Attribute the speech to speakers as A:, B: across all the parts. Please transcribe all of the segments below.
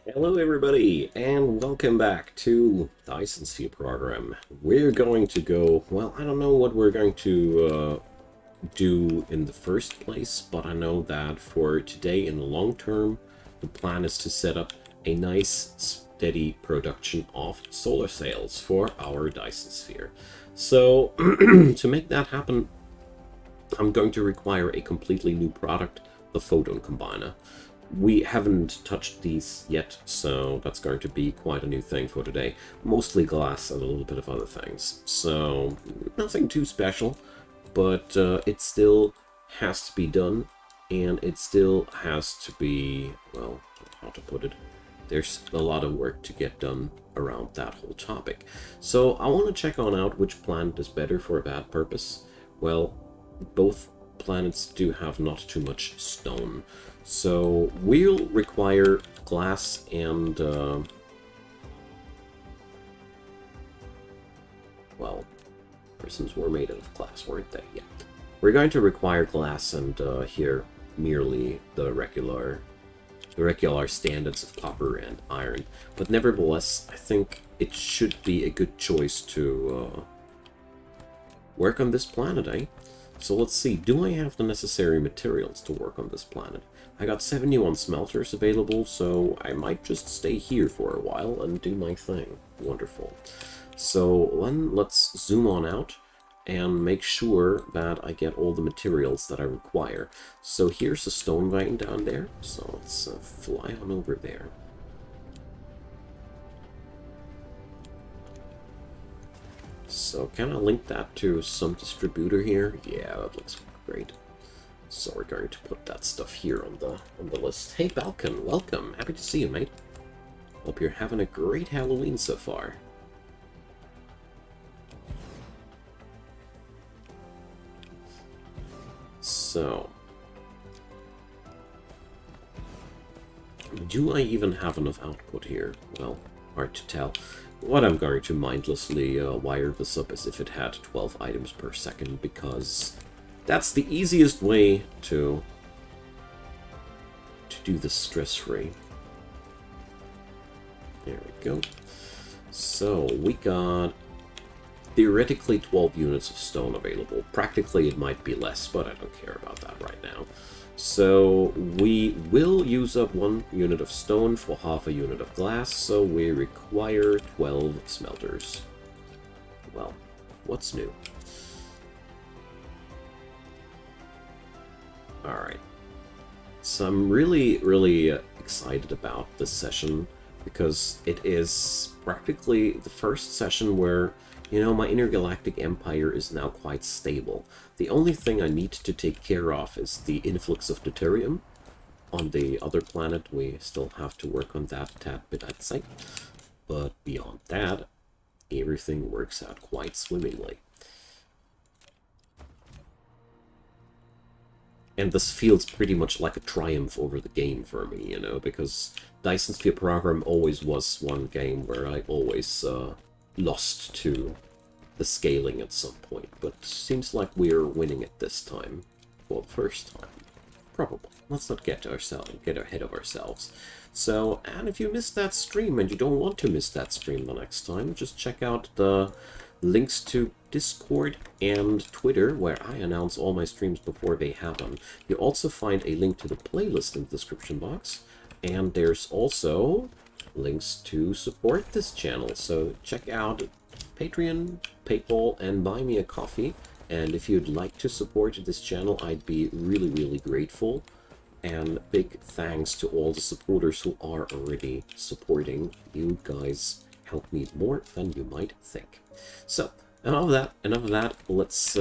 A: Hello everybody, and welcome back to Dyson Sphere program. We're going to go, well, I don't know what we're going to do in the first place, but I know that for today in the long term, the plan is to set up a nice, steady production of solar sails for our Dyson Sphere. So, to make that happen, I'm going to require a completely new product, the photon combiner. We haven't touched these yet, so that's going to be quite a new thing for today. Mostly glass and a little bit of other things. So, nothing too special, but it still has to be done, and it still has to be, well, how to put it, there's a lot of work to get done around that whole topic. So I want to check on out which planet is better for a bad purpose. Well, both planets do have not too much stone. So we'll require glass and, well, persons were made out of glass, weren't they? Yeah. We're going to require glass and here merely the regular standards of copper and iron. But nevertheless, I think it should be a good choice to work on this planet, eh? So let's see, do I have the necessary materials to work on this planet? I got 71 smelters available, so I might just stay here for a while and do my thing. Wonderful. So then let's zoom on out and make sure that I get all the materials that I require. So here's a stone vein down there, so let's fly on over there. So can I link that to some distributor here? Yeah, that looks great. So we're going to put that stuff here on the list. Hey Balkan, welcome. Happy to see you, mate. Hope you're having a great Halloween so far. So, do I even have enough output here? Well, hard to tell. What I'm going to mindlessly wire this up as if it had 12 items per second, because that's the easiest way to do this stress-free. There we go. So, we got theoretically 12 units of stone available. Practically it might be less, but I don't care about that right now. So we will use up 1 unit of stone for half a unit of glass, so we require 12 smelters. Well, what's new? Alright. So I'm really excited about this session, because it is practically the first session where, you know, my intergalactic empire is now quite stable. The only thing I need to take care of is the influx of deuterium. On the other planet, we still have to work on that a tad bit, I'd say. But beyond that, everything works out quite swimmingly. And this feels pretty much like a triumph over the game for me, you know, because Dyson Sphere program always was one game where I always lost to the scaling at some point, but seems like we're winning it this time. For the first time. Probably. Let's not get ahead of ourselves. So, and if you missed that stream and you don't want to miss that stream the next time, just check out the links to Discord and Twitter, where I announce all my streams before they happen. You also find a link to the playlist in the description box, and there's also links to support this channel. So check out Patreon, PayPal, and Buy Me a Coffee. And if you'd like to support this channel, I'd be really grateful. And big thanks to all the supporters who are already supporting. You guys help me more than you might think. So, enough of that, let's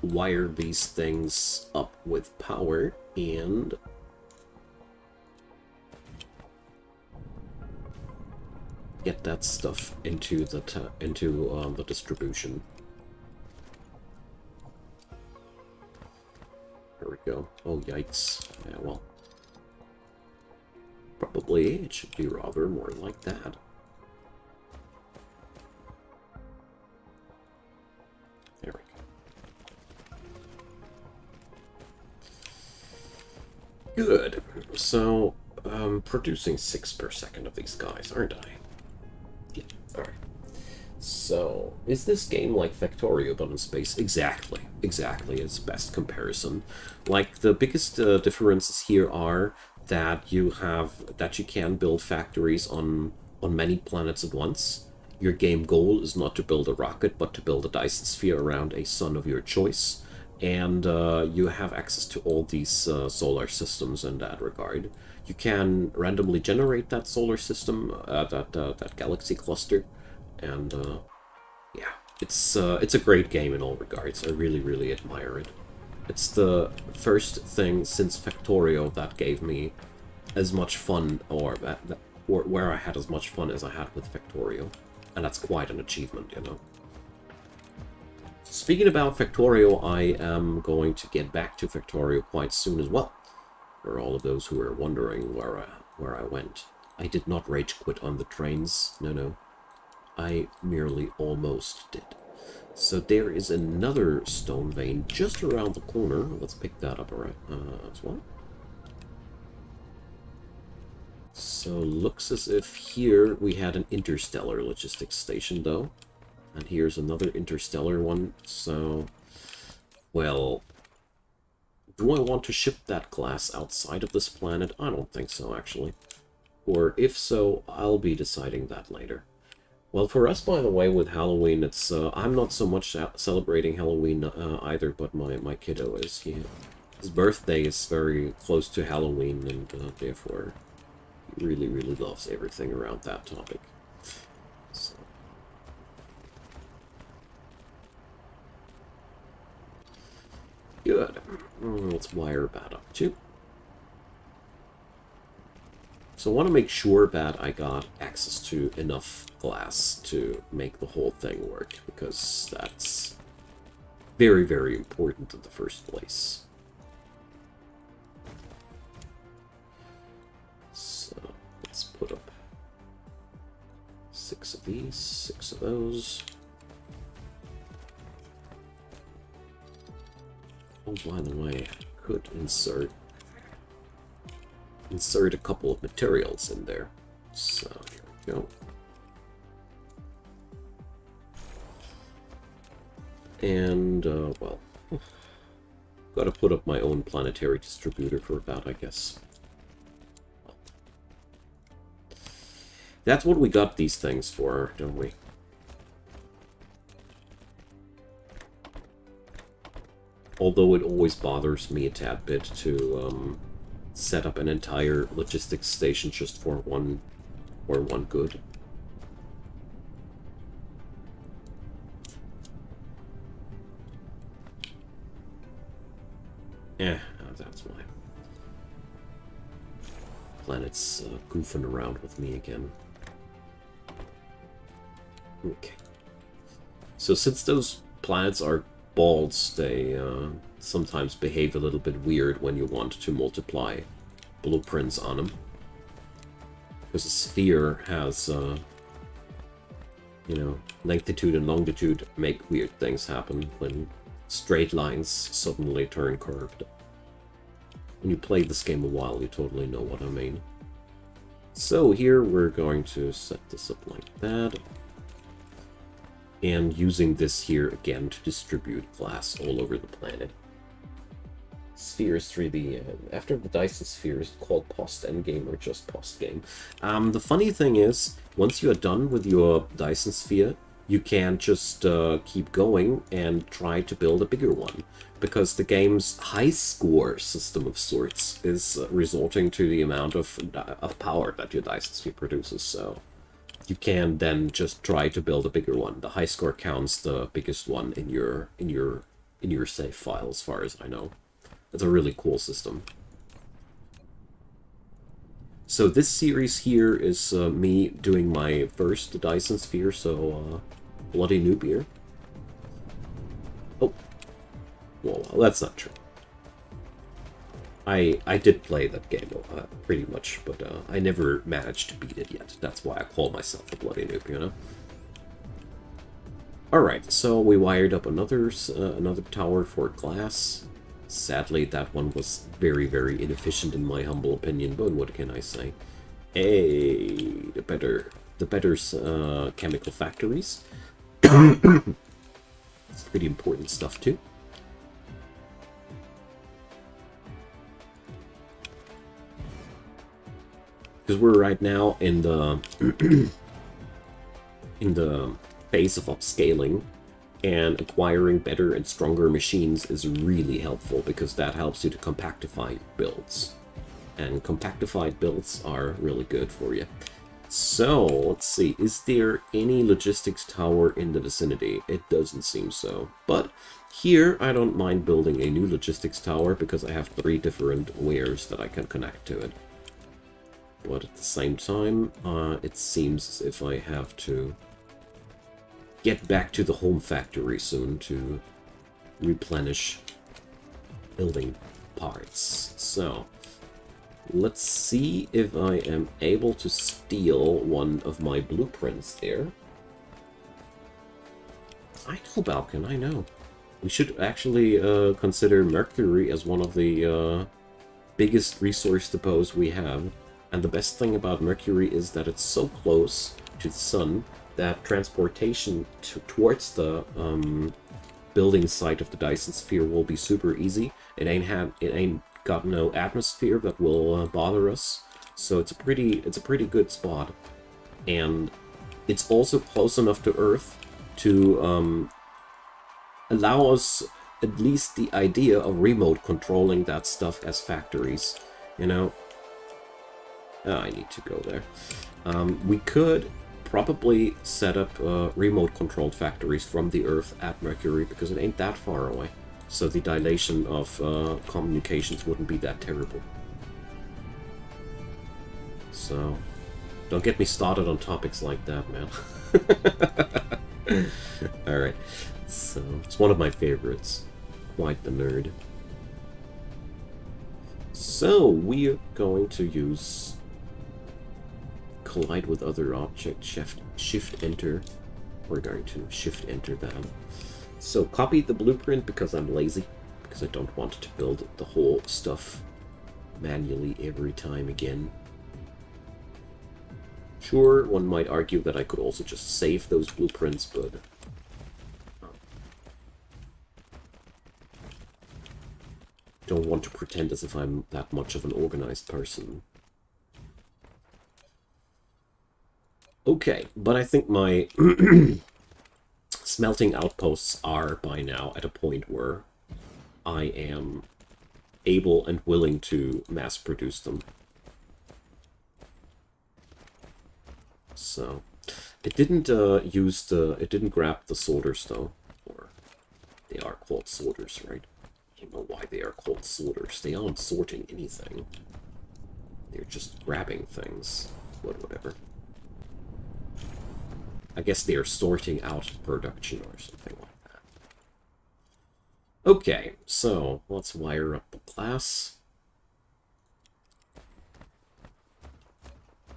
A: wire these things up with power and get that stuff into the distribution. There we go. Oh, yikes. Yeah, well. Probably it should be rather more like that. There we go. Good. So, producing 6 per second of these guys, aren't I? Yeah, alright. So, is this game like Factorio but in space? Exactly. Exactly, it's best comparison. Like, the biggest differences here are that you can build factories on many planets at once. Your game goal is not to build a rocket, but to build a Dyson sphere around a sun of your choice. And you have access to all these solar systems in that regard. You can randomly generate that solar system, that galaxy cluster, and yeah, it's a great game in all regards. I really, really admire it. It's the first thing since Factorio that gave me as much fun, or where I had as much fun as I had with Factorio, and that's quite an achievement, you know. Speaking about Factorio, I am going to get back to Factorio quite soon as well. For all of those who are wondering where I went, I did not rage quit on the trains. No. I merely almost did. So there is another stone vein just around the corner. Let's pick that up as well. So looks as if here we had an interstellar logistics station though. And here's another interstellar one. So, well, do I want to ship that glass outside of this planet? I don't think so, actually. Or if so, I'll be deciding that later. Well, for us, by the way, with Halloween, it's I'm not so much celebrating Halloween either, but my kiddo is. His birthday is very close to Halloween, and therefore he really, really loves everything around that topic. So. Good. Let's wire that up too. So I want to make sure that I got access to enough glass to make the whole thing work, because that's very, very important in the first place. So let's put up 6 of these, 6 of those. Oh, by the way, I could insert a couple of materials in there. So here we go. And, well, gotta put up my own planetary distributor for that, I guess. That's what we got these things for, don't we? Although it always bothers me a tad bit to set up an entire logistics station just for one good. That's why. Planet's goofing around with me again. Okay. So since those planets are balls, they sometimes behave a little bit weird when you want to multiply blueprints on them. Because a sphere has, you know, longitude and longitude make weird things happen when straight lines suddenly turn curved. When you play this game a while, you totally know what I mean. So here we're going to set this up like that. And using this here again to distribute glass all over the planet. Spheres 3D. After the Dyson sphere is called post endgame or just post game. The funny thing is, once you are done with your Dyson sphere, you can just keep going and try to build a bigger one, because the game's high score system of sorts is resulting to the amount of power that your Dyson sphere produces. So you can then just try to build a bigger one. The high score counts the biggest one in your save file, as far as I know. It's a really cool system. So this series here is me doing my first Dyson sphere, so bloody noob here. Oh, well, that's not true. I did play that game pretty much, but I never managed to beat it yet. That's why I call myself a bloody noob, you know? Alright, so we wired up another tower for glass. Sadly, that one was very, very inefficient in my humble opinion, but what can I say? Hey, the better chemical factories. It's pretty important stuff too. Because we're right now in the in the phase of upscaling, and acquiring better and stronger machines is really helpful because that helps you to compactify your builds. And compactified builds are really good for you. So, let's see, is there any logistics tower in the vicinity? It doesn't seem so. But here, I don't mind building a new logistics tower because I have 3 different wares that I can connect to it. But at the same time, it seems as if I have to get back to the home factory soon to replenish building parts. So, let's see if I am able to steal one of my blueprints there. I know, Balkan, I know. We should actually consider Mercury as one of the biggest resource depots we have. And the best thing about Mercury is that it's so close to the sun that transportation towards the building site of the Dyson sphere will be super easy. It ain't got no atmosphere that will bother us, so it's a pretty good spot, and it's also close enough to Earth to allow us at least the idea of remote controlling that stuff as factories, you know. I need to go there. We could probably set up remote controlled factories from the Earth at Mercury because it ain't that far away. So the dilation of communications wouldn't be that terrible. So, don't get me started on topics like that, man. Alright, so it's one of my favorites. Quite the nerd. So, we're going to use collide with other object, shift enter. We're going to shift enter that. So copy the blueprint because I'm lazy, because I don't want to build the whole stuff manually every time again. Sure, one might argue that I could also just save those blueprints, but don't want to pretend as if I'm that much of an organized person. Okay, but I think my smelting outposts are by now at a point where I am able and willing to mass produce them. So it didn't it didn't grab the sorters though, or they are called sorters, right? I don't know why they are called sorters. They aren't sorting anything. They're just grabbing things, but whatever. I guess they are sorting out production or something like that. Okay, so let's wire up the glass.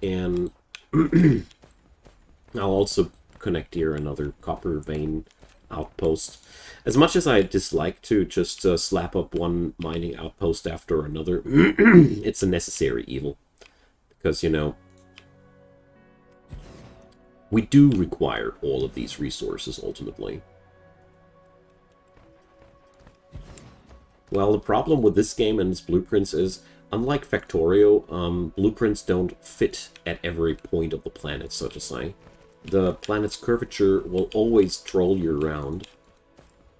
A: And I'll also connect here another copper vein outpost. As much as I dislike to just slap up one mining outpost after another, it's a necessary evil. Because, you know, we do require all of these resources, ultimately. Well, the problem with this game and its blueprints is, unlike Factorio, blueprints don't fit at every point of the planet, so to say. The planet's curvature will always troll you around,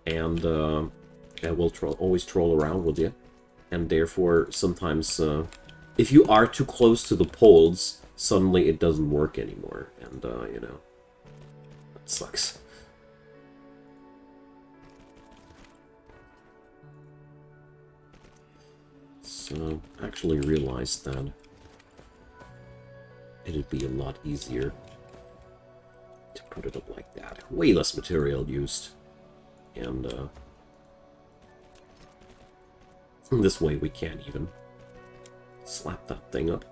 A: and it will always troll around with you. And therefore, sometimes, if you are too close to the poles, suddenly it doesn't work anymore, and, you know, that sucks. So, I actually realized that it'd be a lot easier to put it up like that. Way less material used, and, this way we can't even slap that thing up.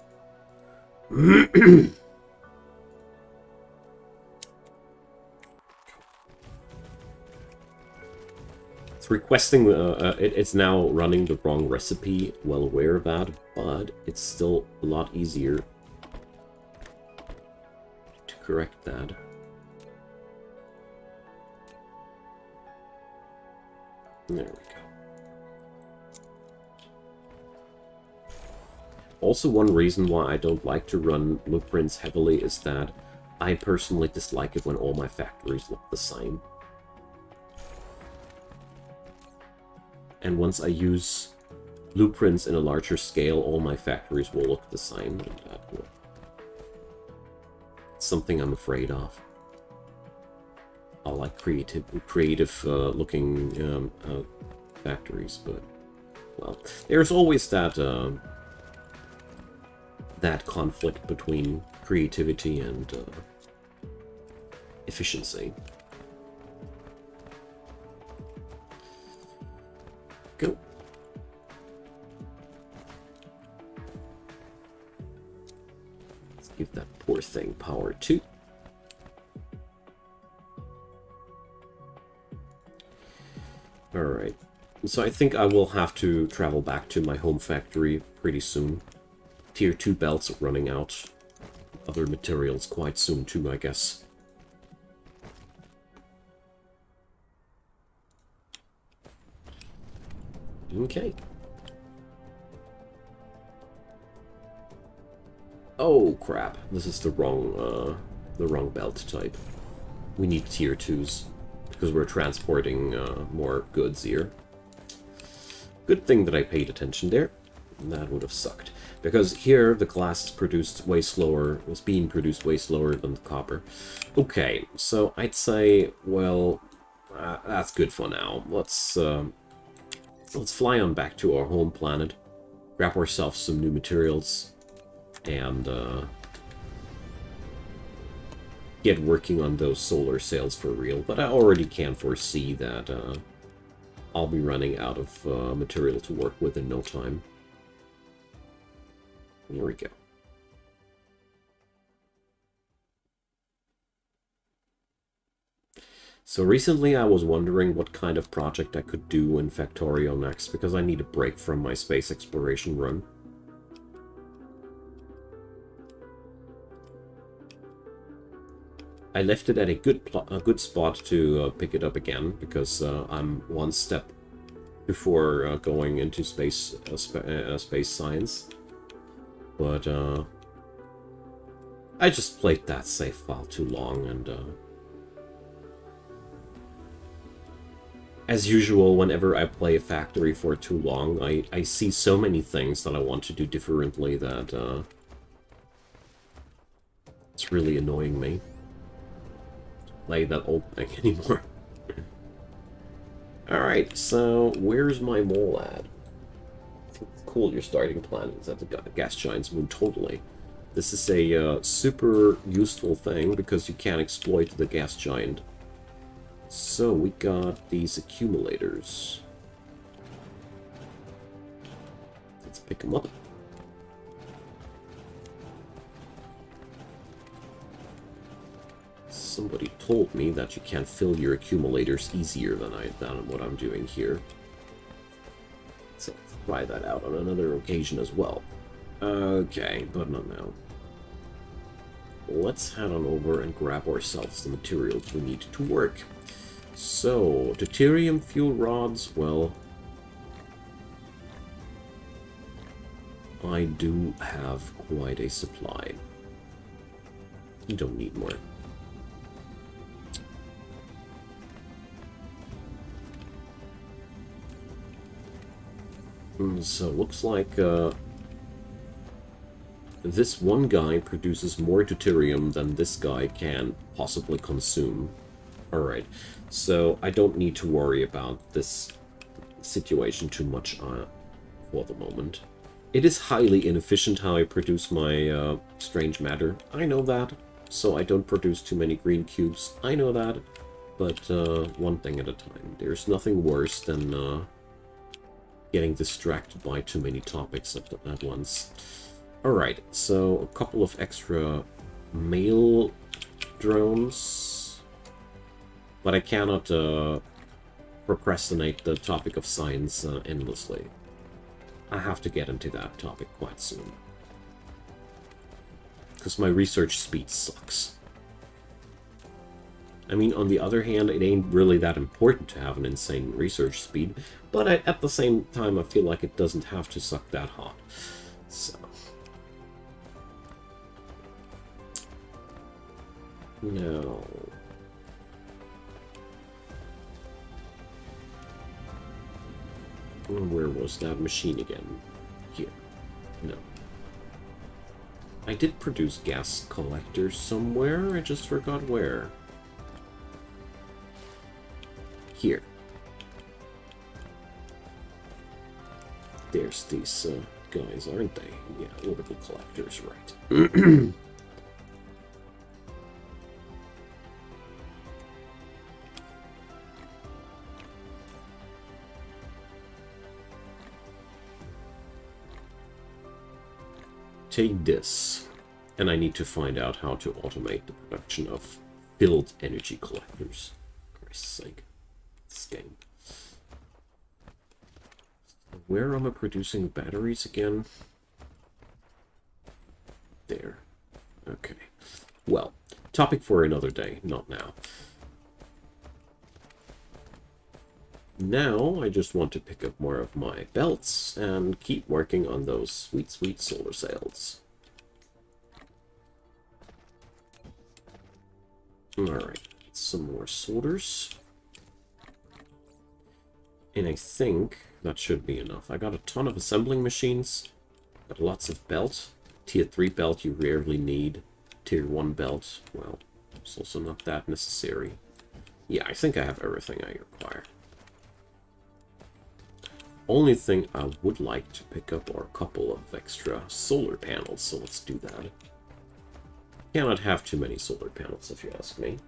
A: Let's requesting, it's now running the wrong recipe, well aware of that, but it's still a lot easier to correct that. There we go. Also, one reason why I don't like to run blueprints heavily is that I personally dislike it when all my factories look the same. And once I use blueprints in a larger scale, all my factories will look the same. And that will... It's something I'm afraid of. I like creative looking factories, but well, there's always that that conflict between creativity and efficiency. Go. Let's give that poor thing power too. Alright, so I think I will have to travel back to my home factory pretty soon. Tier 2 belts are running out. Other materials quite soon too, I guess. Okay. Oh crap, this is the wrong belt type. We need tier 2s. Because we're transporting more goods here. Good thing that I paid attention there. That would have sucked. Because here the glass is produced way slower, was being produced way slower than the copper. Okay, so I'd say, well, that's good for now. Let's fly on back to our home planet, grab ourselves some new materials, and get working on those solar sails for real, but I already can foresee that I'll be running out of material to work with in no time. Here we go. So recently I was wondering what kind of project I could do in Factorio next, because I need a break from my space exploration run. I left it at a good spot to pick it up again, because I'm one step before going into space science. But I just played that save file too long, and as usual, whenever I play a factory for too long, I see so many things that I want to do differently that it's really annoying me. Play that old thing anymore. Alright, so where's my mole at? It's cool your starting planet is at the gas giant's moon, totally. This is a super useful thing because you can exploit the gas giant. So we got these accumulators. Let's pick them up. Somebody told me that you can fill your accumulators easier than what I'm doing here. So let's try that out on another occasion as well. Okay, but not now. Let's head on over and grab ourselves the materials we need to work. So, deuterium fuel rods, well, I do have quite a supply. You don't need more. So, looks like this one guy produces more deuterium than this guy can possibly consume. Alright, so I don't need to worry about this situation too much for the moment. It is highly inefficient how I produce my strange matter. I know that, so I don't produce too many green cubes. I know that, but one thing at a time. There's nothing worse than getting distracted by too many topics at once. Alright, so a couple of extra mail drones. But I cannot procrastinate the topic of science endlessly. I have to get into that topic quite soon. Because my research speed sucks. I mean, on the other hand, it ain't really that important to have an insane research speed, but at the same time, I feel like it doesn't have to suck that hot. So... No. Where was that machine again? Here. No. I did produce gas collectors somewhere, I just forgot where. Here. There's these guys, aren't they? Yeah, orbital collectors, right. Take this, and I need to find out how to automate the production of filled energy collectors. For Christ's sake. This game. Where am I producing batteries again? There. Okay. Well, topic for another day, not now. Now, I just want to pick up more of my belts and keep working on those sweet, sweet solar sails. Alright, some more solders. And I think that should be enough. I got a ton of assembling machines. Got lots of belt. Tier 3 belt you rarely need. Tier 1 belt, well, it's also not that necessary. Yeah, I think I have everything I require. Only thing I would like to pick up are a couple of extra solar panels, so let's do that. Cannot have too many solar panels, if you ask me.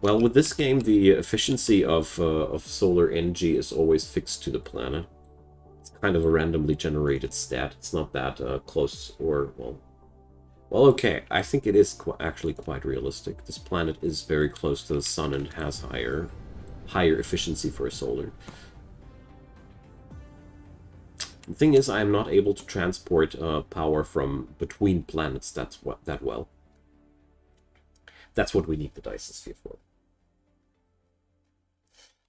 A: Well, with this game, the efficiency of solar energy is always fixed to the planet. It's kind of a randomly generated stat. It's not that close or, well, okay, I think it is actually quite realistic. This planet is very close to the sun and has higher efficiency for solar. The thing is, I am not able to transport power from between planets that well. That's what we need the Dyson sphere for.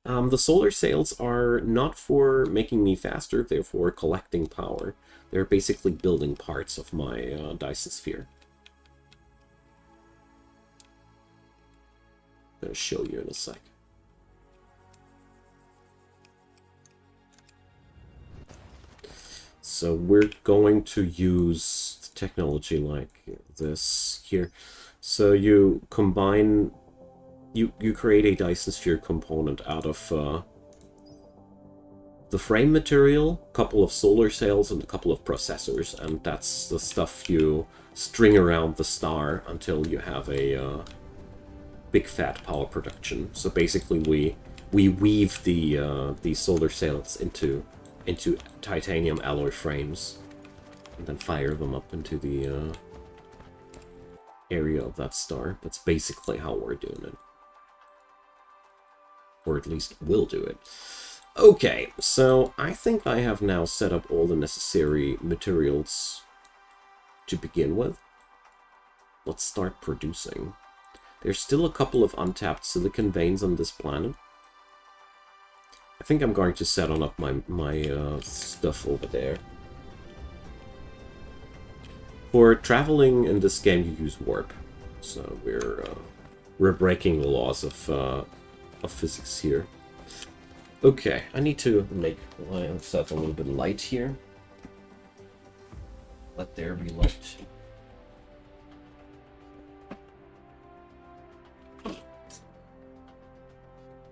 A: The solar sails are not for making me faster, they're for collecting power. They're basically building parts of my Dyson sphere. I'm going to show you in a sec. So we're going to use technology like this here. So you combine, you create a Dyson sphere component out of the frame material, a couple of solar sails, and a couple of processors, and that's the stuff you string around the star until you have a big fat power production. So basically, we weave the solar sails into titanium alloy frames, and then fire them up into the area of that star. That's basically how we're doing it, or at least will do it. Okay, so I think I have now set up all the necessary materials to begin with. Let's start producing. There's still a couple of untapped silicon veins on this planet. I think I'm going to set on up my stuff over there. For traveling in this game, you use warp, so we're breaking the laws of physics here. Okay, I need to make myself a little bit light here. Let there be light.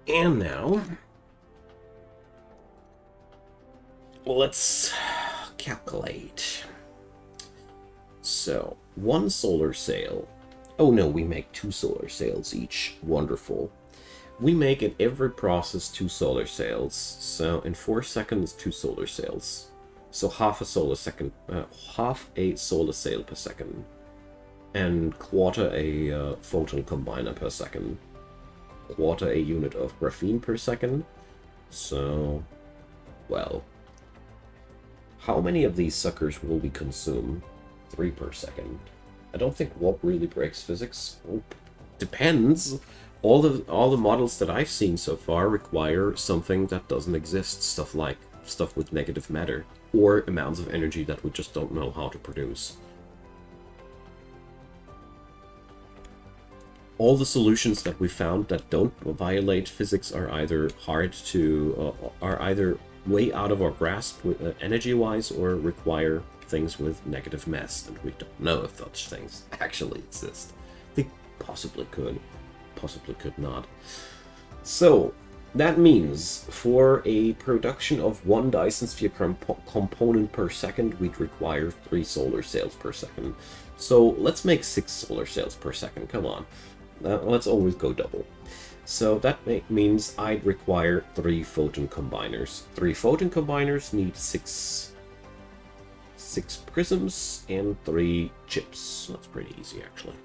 A: And now, let's calculate. So, one solar sail. Oh no, we make 2 solar sails each. Wonderful. We make in every process 2 solar sails. So in 4 seconds, 2 solar sails. So half a solar sail per second. and quarter a photon combiner per second. Quarter a unit of graphene per second. So, well, how many of these suckers will we consume? 3 per second. I don't think warp really breaks physics. Oh, depends. All the models that I've seen so far require something that doesn't exist. Stuff with negative matter, or amounts of energy that we just don't know how to produce. All the solutions that we found that don't violate physics are either are either way out of our grasp energy-wise, or require things with negative mass, and we don't know if such things actually exist. They possibly could, possibly could not. So that means for a production of 1 Dyson sphere component per second, we'd require 3 solar sails per second. So let's make 6 solar sails per second. Come on, let's always go double. So that means I'd require 3 photon combiners. 3 photon combiners need 6 prisms and 3 chips. That's pretty easy, actually.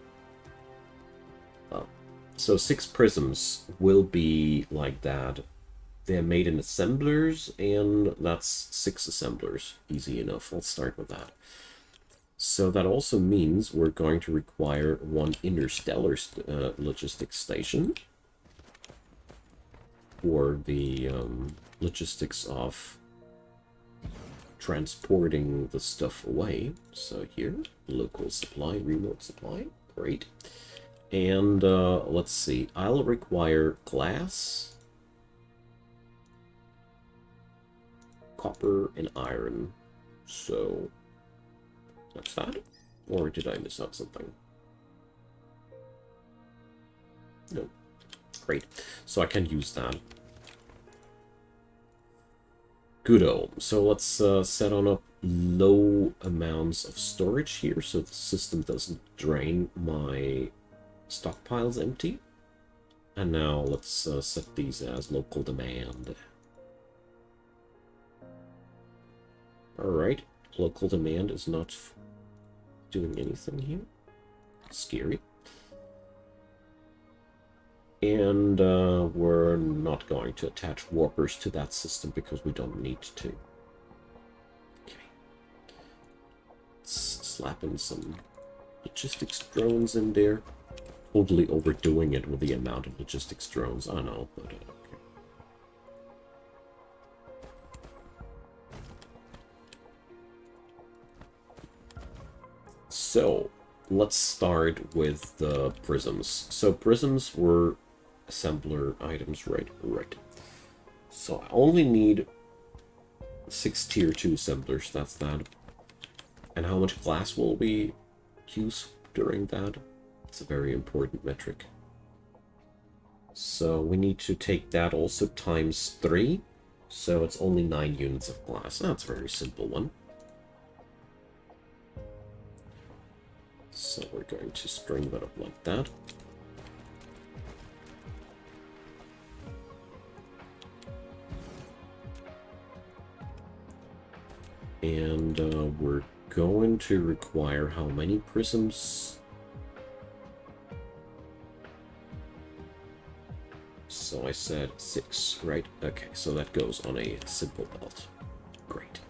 A: So 6 prisms will be like that. They're made in assemblers, and that's 6 assemblers. Easy enough. Let's start with that. So that also means we're going to require 1 interstellar logistics station for the logistics of transporting the stuff away. So here, local supply, remote supply. Great. And let's see, I'll require glass, copper, and iron. So that's that. Or did I miss out something? No. Great. So I can use that. Goodo. So let's set on up low amounts of storage here so the system doesn't drain my stockpiles empty. And now let's set these as local demand. Alright, local demand is not doing anything here. Scary. And we're not going to attach warpers to that system because we don't need to. Okay. Let's slap in some logistics drones in there. Totally overdoing it with the amount of logistics drones. I know, but okay. So let's start with the prisms. So prisms were assembler items, right? Right. So I only need 6 tier 2 assemblers. That's that. And how much glass will we use during that? It's a very important metric. So we need to take that also times 3. So it's only 9 units of glass. That's a very simple one. So we're going to string that up like that. And we're going to require how many prisms? So I said 6, right? Okay, so that goes on a simple belt. Great.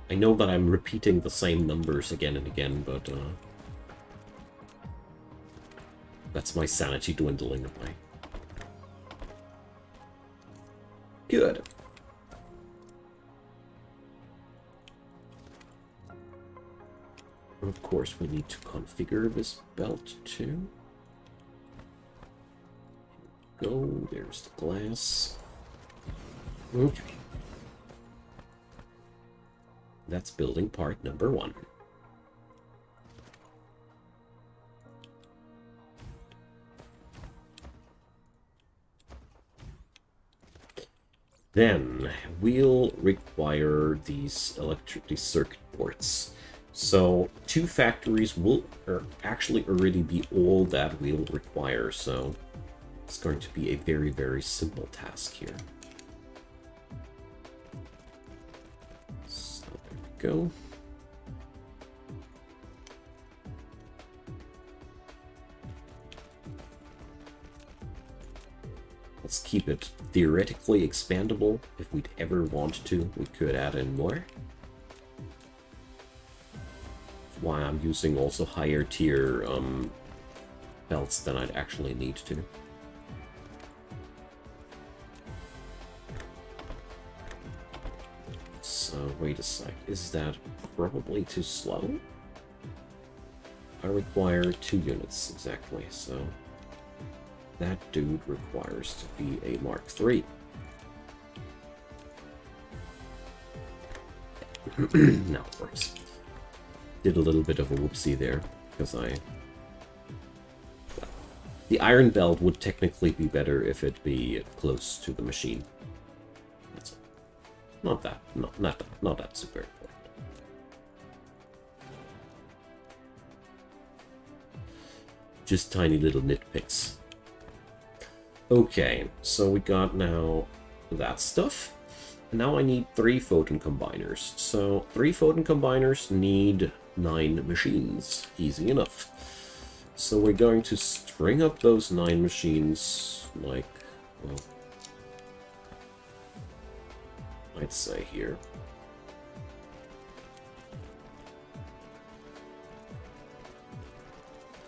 A: I know that I'm repeating the same numbers again and again, but that's my sanity dwindling away. Good. Of course, we need to configure this belt too. Go, there's the glass. Okay. That's building part number 1. Then we'll require these circuit boards. So 2 factories will actually already be all that we'll require. So it's going to be a very, very simple task here. So there we go. keep it theoretically expandable. If we'd ever want to, we could add in more. That's why I'm using also higher tier belts than I'd actually need to. So, wait a sec. Is that probably too slow? I require 2 units, exactly, so... that dude requires to be a Mark III. Now it works. Did a little bit of a whoopsie there, because the iron belt would technically be better if it be close to the machine. That's all. Not that super important. Just tiny little nitpicks. Okay, so we got now that stuff. And now I need 3 photon combiners. So 3 photon combiners need 9 machines. Easy enough. So we're going to string up those 9 machines like, well, I'd say here.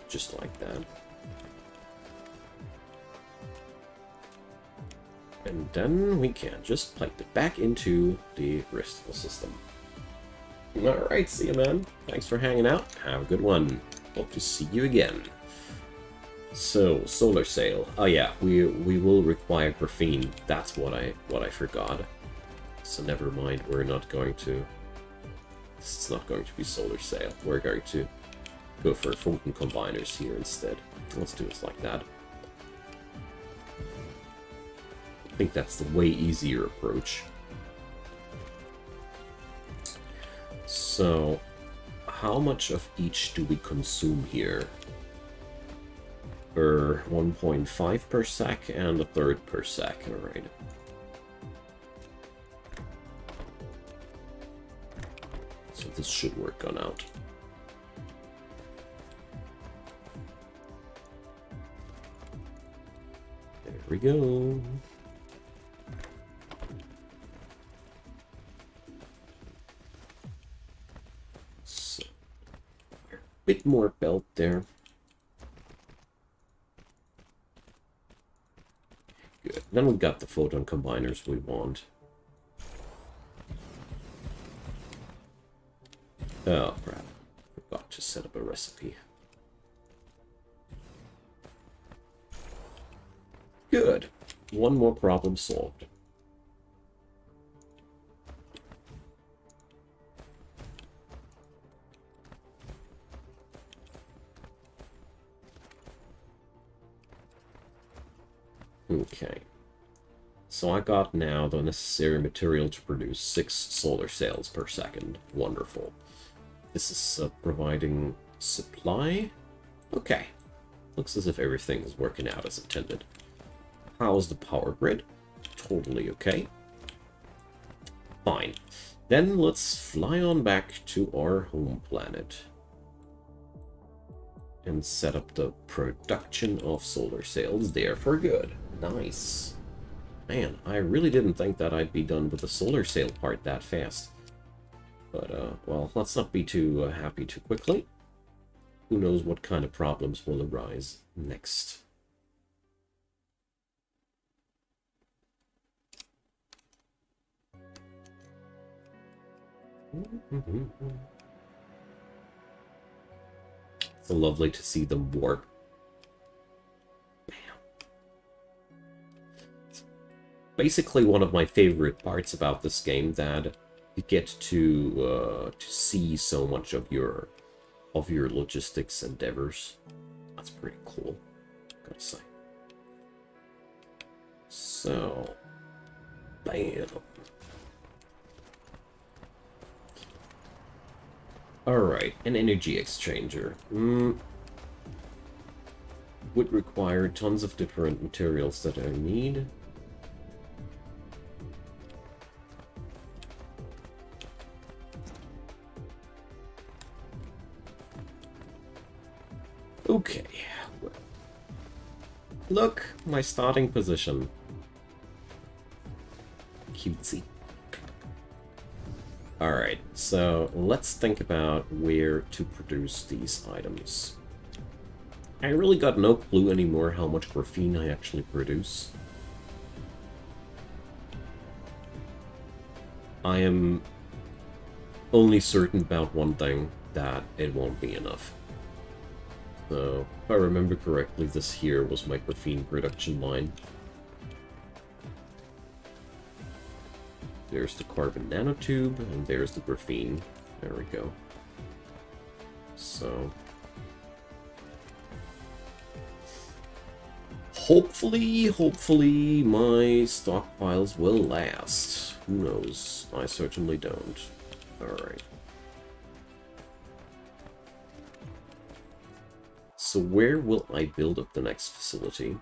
A: Just like that. And then we can just pipe it back into the rest of the system. Alright, see you, man. Thanks for hanging out. Have a good one. Hope to see you again. So, solar sail. Oh yeah, we will require graphene. That's what I forgot. So never mind, we're not going to... This is not going to be solar sail. We're going to go for photon combiners here instead. Let's do this like that. I think that's the way easier approach. So, how much of each do we consume here? 1.5 per sec and 1/3 per sec, alright. So this should work on out. There we go. So, a bit more belt there. Good. Then we've got the photon combiners we want. Oh, crap. Forgot to set up a recipe. Good. One more problem solved. Okay. So I got now the necessary material to produce 6 solar sails per second. Wonderful. This is providing supply. Okay. Looks as if everything is working out as intended. How's the power grid? Totally okay. Fine. Then let's fly on back to our home planet. And set up the production of solar sails there for good. Nice. Man, I really didn't think that I'd be done with the solar sail part that fast. But, well, let's not be too happy too quickly. Who knows what kind of problems will arise next. It's so lovely to see them warp. Bam. It's basically one of my favorite parts about this game, that you get to see so much of your logistics endeavors. That's pretty cool, gotta say. So, bam. Alright, an energy exchanger. Would require tons of different materials that I need. Okay. Look, my starting position. cutesy. Alright, so let's think about where to produce these items. I really got no clue anymore how much graphene I actually produce. I am only certain about one thing, that it won't be enough. So, if I remember correctly, this here was my graphene production line. There's the carbon nanotube, and there's the graphene. There we go. So... Hopefully my stockpiles will last. Who knows? I certainly don't. Alright. So where will I build up the next facility?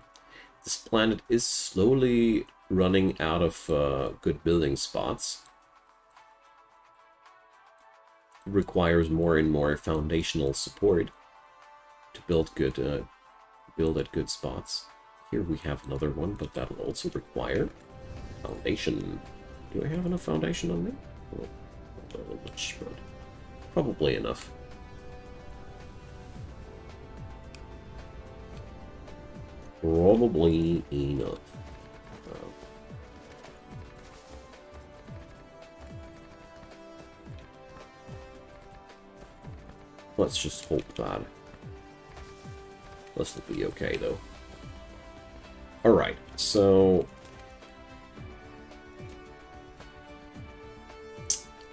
A: This planet is slowly running out of good building spots. It requires more and more foundational support to build good, build at good spots. Here we have another one, but that'll also require foundation. Do I have enough foundation on me? Oh, not really much, but probably enough. Probably enough. Let's just hope that this will be okay, though. Alright, so...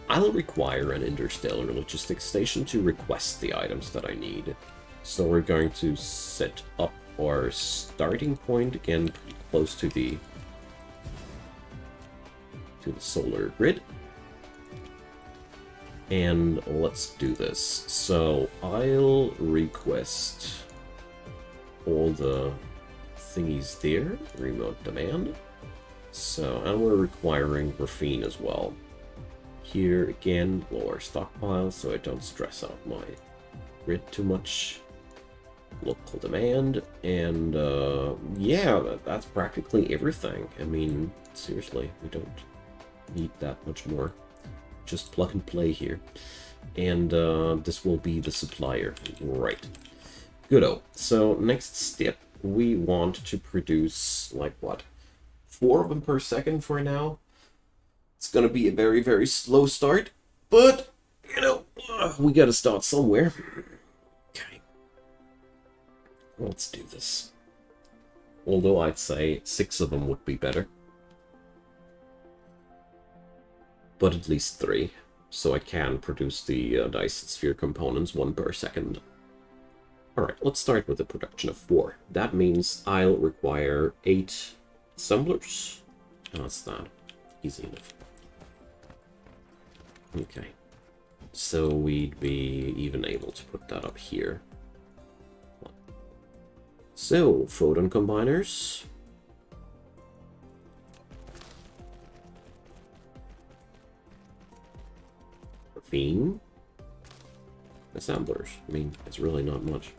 A: I'll require an interstellar logistics station to request the items that I need. So we're going to set up our starting point, again, close to the solar grid. And let's do this. So I'll request all the thingies there, remote demand. So, and we're requiring graphene as well. Here again, lower stockpile so I don't stress out my grid too much. Local demand, and yeah, that's practically everything. I mean, seriously, we don't need that much more. Just plug and play here. And this will be the supplier. Right. Goodo. So, next step, we want to produce, like, what? 4 of them per second for now. It's gonna be a very, very slow start, but, you know, we gotta start somewhere. Okay. Let's do this. Although I'd say 6 of them would be better. But at least 3, so I can produce the Dyson sphere components 1 per second. Alright, let's start with the production of 4. That means I'll require 8 assemblers. Oh, that's that. Easy enough. Okay. So we'd be even able to put that up here. So, photon combiners. Graphene. Assemblers. I mean, it's really not much.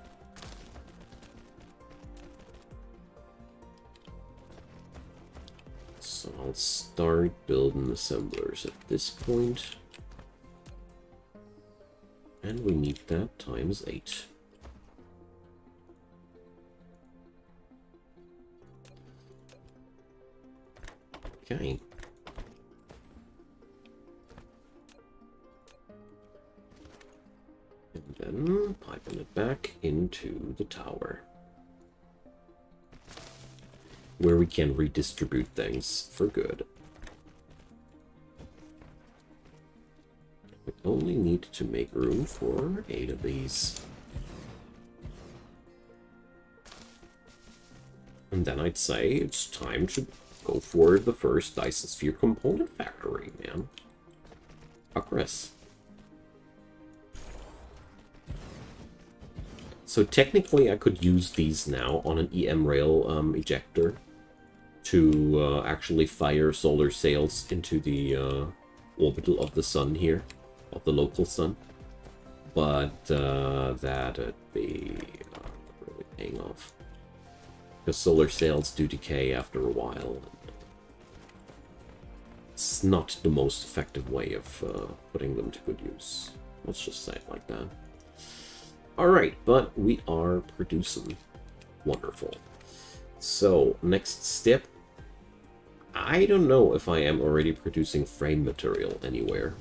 A: So I'll start building assemblers at this point. And we need that times 8. Okay. And then piping it back into the tower, where we can redistribute things for good. We only need to make room for 8 of these. And then I'd say it's time to go for the first Dyson sphere component factory, man. Progress. So technically I could use these now on an EM rail ejector to actually fire solar sails into the orbital of the sun here, of the local sun. But that'd be really paying off. Because solar sails do decay after a while. It's not the most effective way of putting them to good use. Let's just say it like that. Alright, but we are producing. Wonderful. So, next step. I don't know if I am already producing frame material anywhere.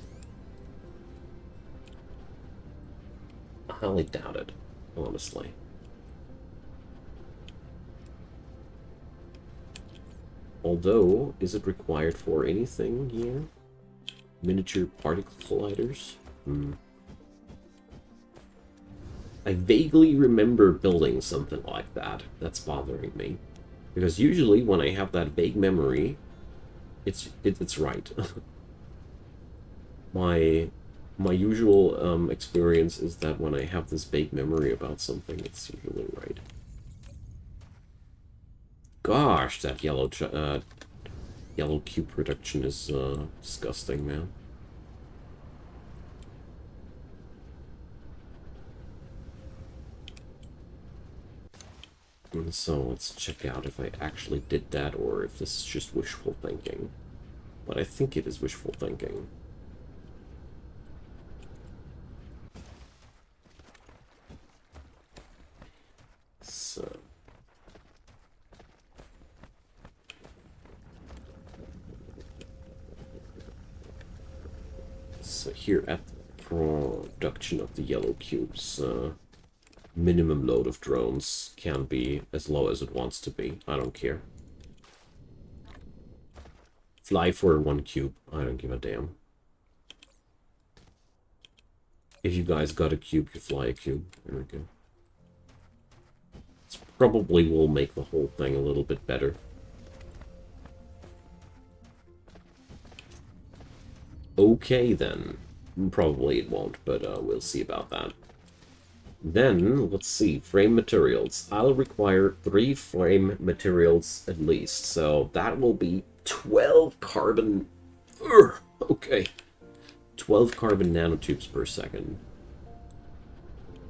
A: I highly doubt it, honestly. Although, is it required for anything here? Miniature particle colliders? I vaguely remember building something like that. That's bothering me. Because usually when I have that vague memory, it's right. My usual experience is that when I have this vague memory about something, it's usually right. Gosh, that yellow cube production is disgusting, man. And so let's check out if I actually did that or if this is just wishful thinking. But I think it is wishful thinking. So here at the production of the yellow cubes, minimum load of drones can be as low as it wants to be. I don't care. Fly for 1 cube. I don't give a damn. If you guys got a cube, you fly a cube. There we go. This probably will make the whole thing a little bit better. Okay, then. Probably it won't, but we'll see about that. Then, let's see, frame materials. I'll require 3 frame materials at least, so that will be 12 carbon... okay. 12 carbon nanotubes per second.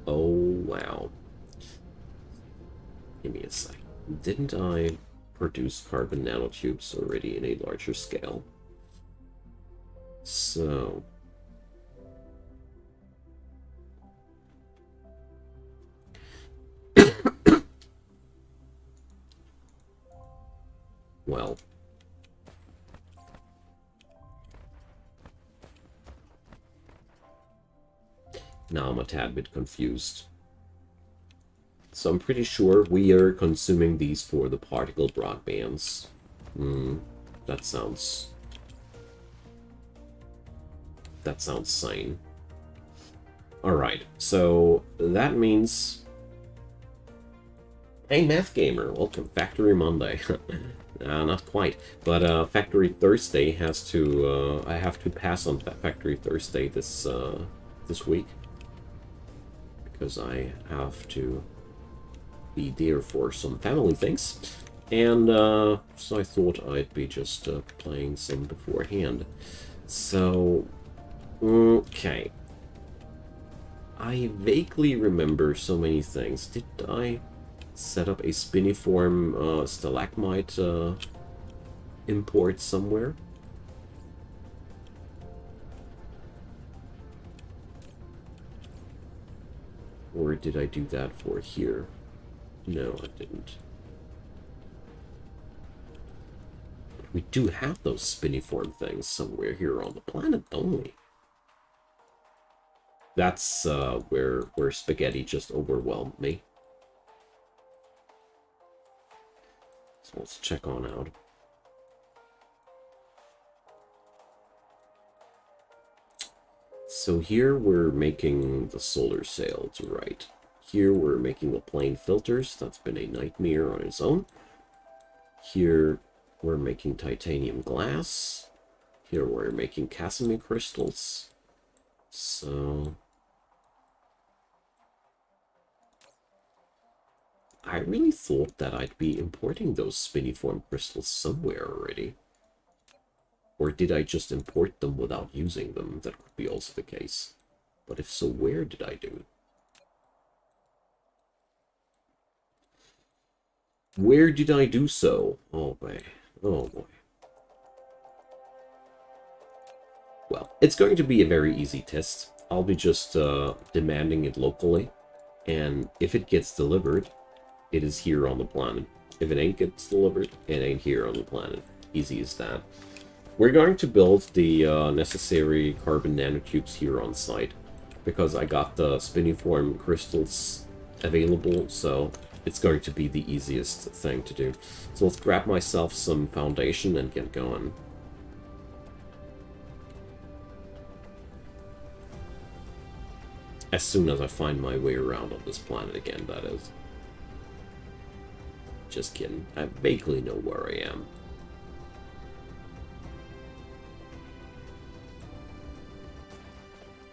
A: Oh, wow. Give me a sec. Didn't I produce carbon nanotubes already in a larger scale? So... well... now I'm a tad bit confused. So I'm pretty sure we are consuming these for the particle broadbands. That sounds sane. Alright, so that means... hey, Math Gamer, welcome. Factory Monday. Not quite, but Factory Thursday has to... I have to pass on Factory Thursday this week. Because I have to be there for some family things. And so I thought I'd be just playing some beforehand. So, okay. I vaguely remember so many things. Did I set up a spiniform stalagmite import somewhere? Or did I do that for here? No, I didn't. We do have those spiniform things somewhere here on the planet, don't we? That's where spaghetti just overwhelmed me. So let's check on out. So here we're making the solar sails, right? Here we're making the plane filters. That's been a nightmare on its own. Here we're making titanium glass. Here we're making Casimir crystals. So... I really thought that I'd be importing those spiniform crystals somewhere already. Or did I just import them without using them? That could be also the case. But if so, where did I do it? Where did I do so? Oh boy. Oh boy. Well, it's going to be a very easy test. I'll be just demanding it locally, and if it gets delivered, it is here on the planet. If it ain't gets delivered, it ain't here on the planet. Easy as that. We're going to build the necessary carbon nanotubes here on site, because I got the spiniform crystals available, so it's going to be the easiest thing to do. So let's grab myself some foundation and get going. As soon as I find my way around on this planet again, that is. Just kidding. I vaguely know where I am.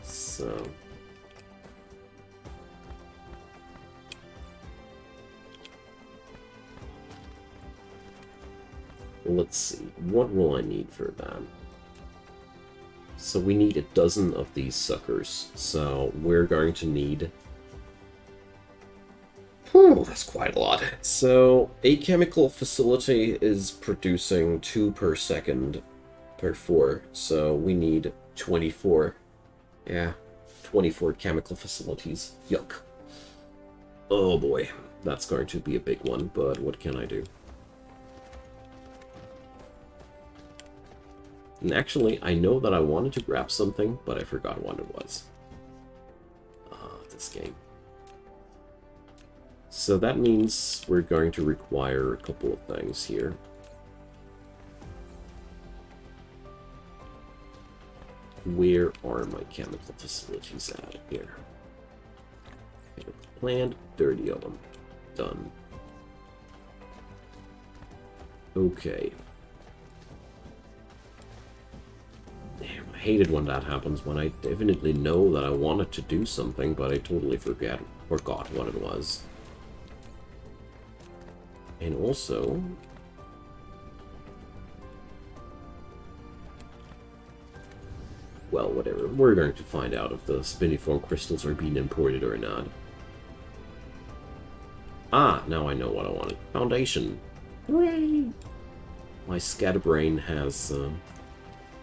A: So... let's see. What will I need for that? So we need a dozen of these suckers. So we're going to need... that's quite a lot. So a chemical facility is producing 2 per second per 4. So we need 24. Yeah, 24 chemical facilities. Yuck. Oh boy, that's going to be a big one, but what can I do? And actually, I know that I wanted to grab something, but I forgot what it was. This game. So that means we're going to require a couple of things here. Where are my chemical facilities at here? Chemical plant, 30 of them. Done. Okay. Damn, I hate it when that happens, when I definitely know that I wanted to do something, but I totally forgot what it was. And also... well, whatever. We're going to find out if the spiniform crystals are being imported or not. Ah, now I know what I wanted. Foundation. Hooray! My scatterbrain has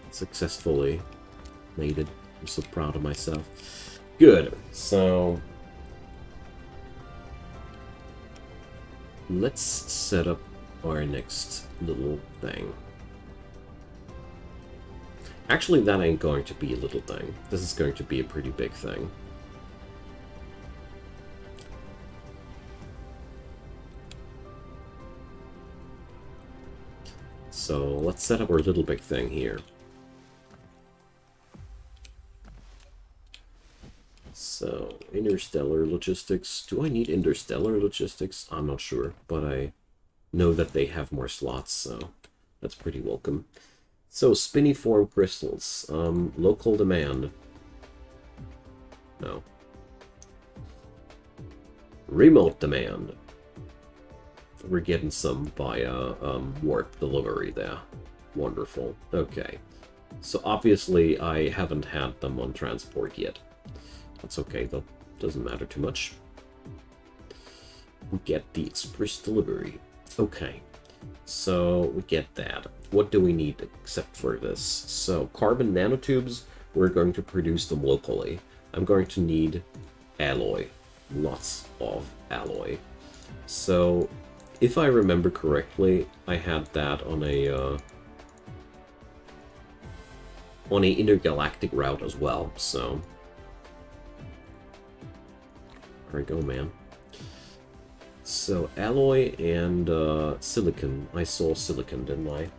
A: successfully made it. I'm so proud of myself. Good. So... let's set up our next little thing. Actually, that ain't going to be a little thing. This is going to be a pretty big thing. So let's set up our little big thing here. So, interstellar logistics. Do I need interstellar logistics? I'm not sure, but I know that they have more slots, so that's pretty welcome. So, spiniform crystals. Local demand. No. Remote demand. We're getting some via warp delivery there. Wonderful. Okay. So, obviously, I haven't had them on transport yet. That's okay, though. Doesn't matter too much. We get the express delivery. Okay. So, we get that. What do we need except for this? So, carbon nanotubes, we're going to produce them locally. I'm going to need alloy. Lots of alloy. So, if I remember correctly, I had that on a intergalactic route as well, so... there we go, man. So, alloy and silicon. I saw silicon, didn't I?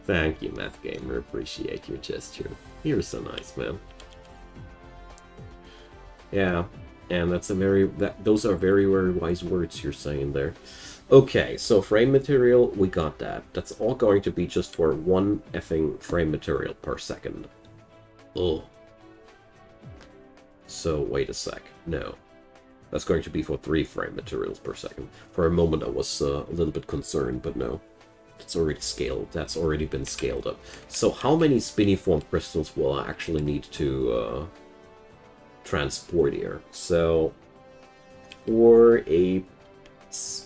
A: Thank you, Math Gamer. Appreciate your gesture. You're so nice, man. Yeah, and that's a those are very, very wise words you're saying there. Okay, so frame material, we got that. That's all going to be just for 1 effing frame material per second. Ugh. So, wait a sec. No. That's going to be for 3 frame materials per second. For a moment I was a little bit concerned, but no. It's already scaled. That's already been scaled up. So how many spiniform crystals will I actually need to transport here? So, for a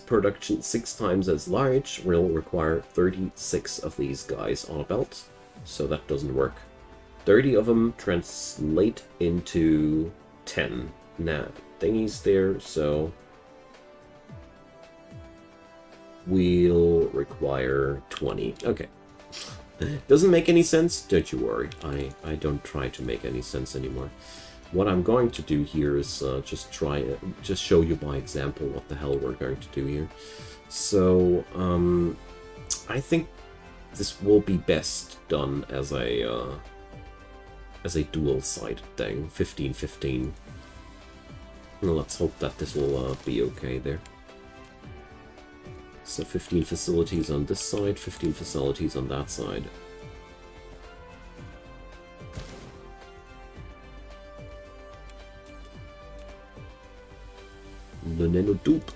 A: production 6 times as large, we'll require 36 of these guys on a belt. So that doesn't work. 30 of them translate into 10. Now, thingy's there, so we'll require 20. Okay. Doesn't make any sense? Don't you worry. I don't try to make any sense anymore. What I'm going to do here is just show you by example what the hell we're going to do here. So, I think this will be best done as a dual-sided thing, 15-15. Well, let's hope that this will be okay there. So 15 facilities on this side, 15 facilities on that side. Dupe.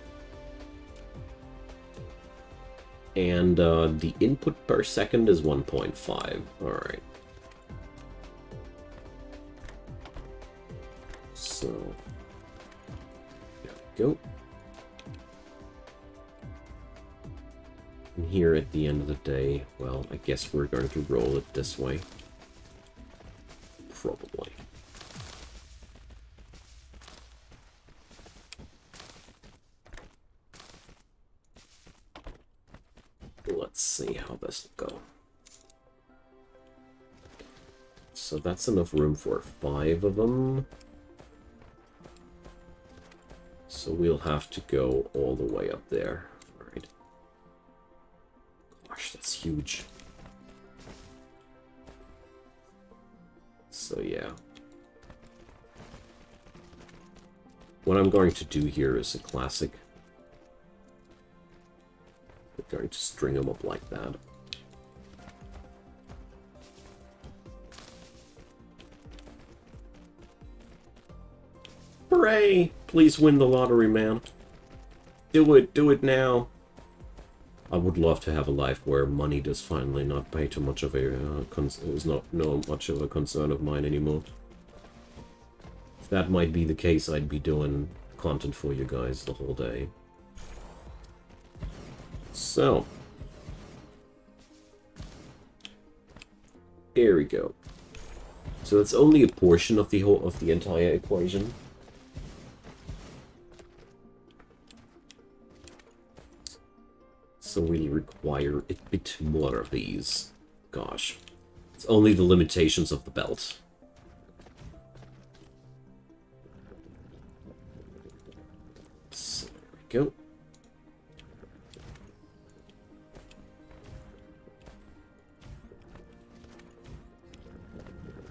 A: And the input per second is 1.5. Alright. So, there we go. And here at the end of the day, well, I guess we're going to roll it this way. Probably. Let's see how this will go. So that's enough room for 5 of them. So we'll have to go all the way up there. Alright. Gosh, that's huge. So yeah. What I'm going to do here is a classic. We're going to string them up like that. Hooray! Please win the lottery, man. Do it now. I would love to have a life where money does finally not pay too much of a is not much of a concern of mine anymore. If that might be the case, I'd be doing content for you guys the whole day. So, here we go. So that's only a portion of the entire equation. So we require a bit more of these. Gosh, it's only the limitations of the belt. So there we go.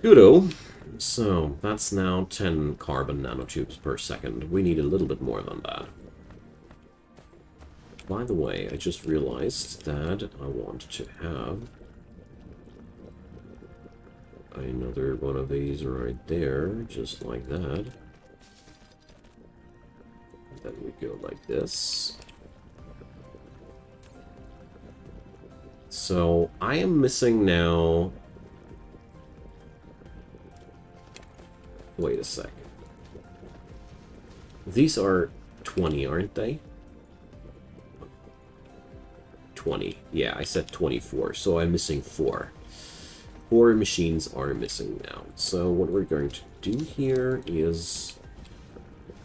A: Kudo. So, that's now 10 carbon nanotubes per second. We need a little bit more than that. By the way, I just realized that I want to have another one of these right there, just like that. Then we go like this. So, I am missing now... Wait a sec. These are 20, aren't they? 20. Yeah, I said 24, so I'm missing 4. 4 machines are missing now. So what we're going to do here is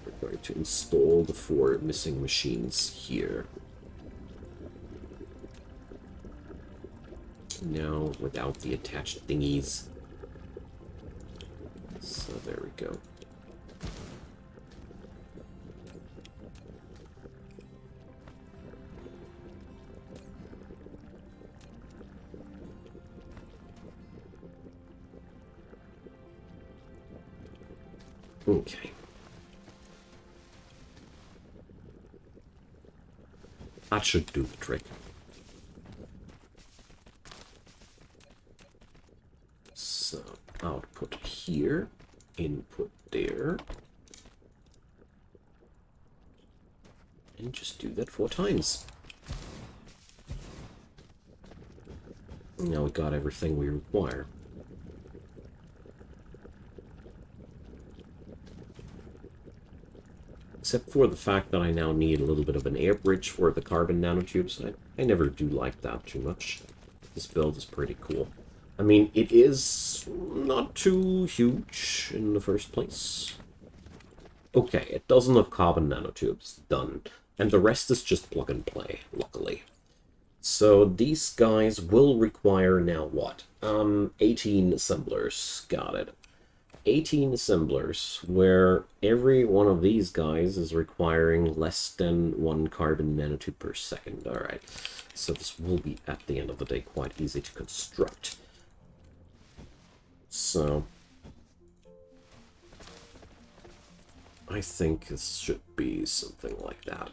A: we're going to install the 4 missing machines here. Now, without the attached thingies. So there we go. Okay. That should do the trick. So, output here, input there. And just do that 4 times. Now we got everything we require. Except for the fact that I now need a little bit of an air bridge for the carbon nanotubes. I never do like that too much. This build is pretty cool. I mean, it is not too huge in the first place. Okay, it doesn't have carbon nanotubes. Done. And the rest is just plug and play, luckily. So these guys will require now what? 18 assemblers. Got it. 18 assemblers, where every one of these guys is requiring less than 1 carbon nanotube per second. Alright, so this will be, at the end of the day, quite easy to construct. So, I think this should be something like that.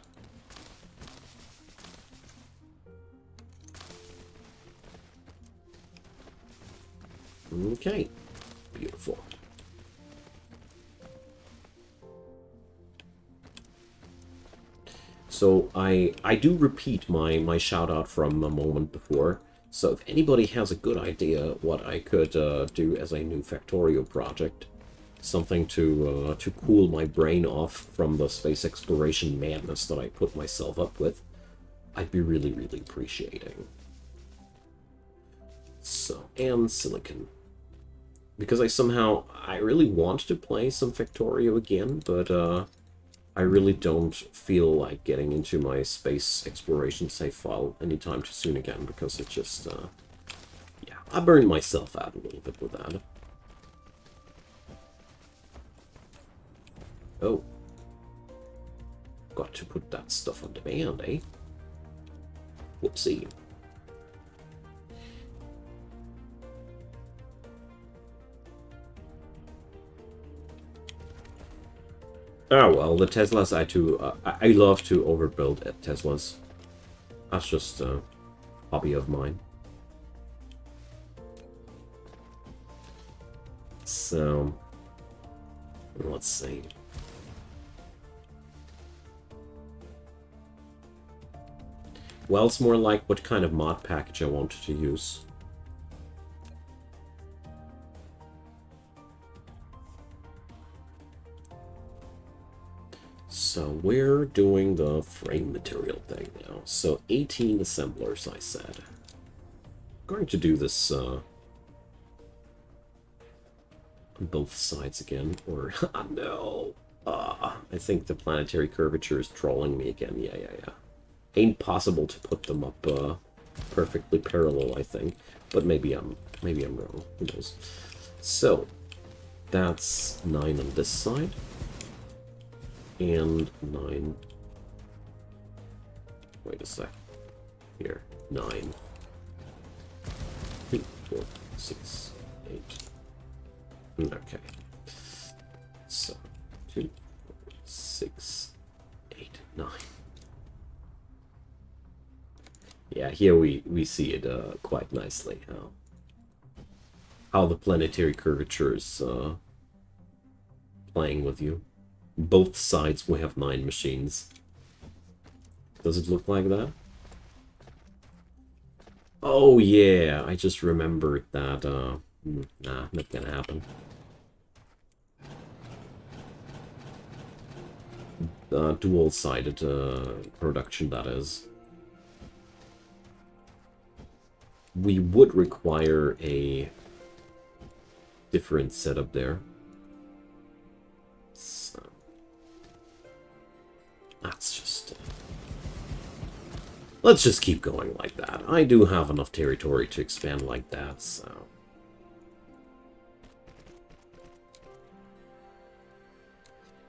A: Okay, beautiful. So I do repeat my shout out from a moment before. So if anybody has a good idea what I could do as a new Factorio project, something to cool my brain off from the space exploration madness that I put myself up with, I'd be really, really appreciating. So, and silicon. Because I really want to play some Factorio again, but I really don't feel like getting into my space exploration save file anytime too soon again, because it just, yeah, I burned myself out a little bit with that. Oh. Got to put that stuff on demand, eh? Whoopsie. Oh well, the Teslas I love to overbuild at Teslas. That's just a hobby of mine. So let's see. Well, it's more like what kind of mod package I wanted to use. So we're doing the frame material thing now. So 18 assemblers, I said. I'm going to do this on both sides again, or no. I think the planetary curvature is trolling me again. Yeah. Ain't possible to put them up perfectly parallel, I think. But maybe I'm wrong. Who knows? So that's 9 on this side. And 9. Wait a sec. Here. 9. 3, 4, 6, 8. Okay. So 2, 4, 6, 8, 9. Yeah, here we see it quite nicely how the planetary curvature is playing with you. Both sides we have 9 machines. Does it look like that? Oh yeah, I just remembered that. Nah, not gonna happen. Dual-sided production, that is. We would require a different setup there. So that's just... let's just keep going like that. I do have enough territory to expand like that, so...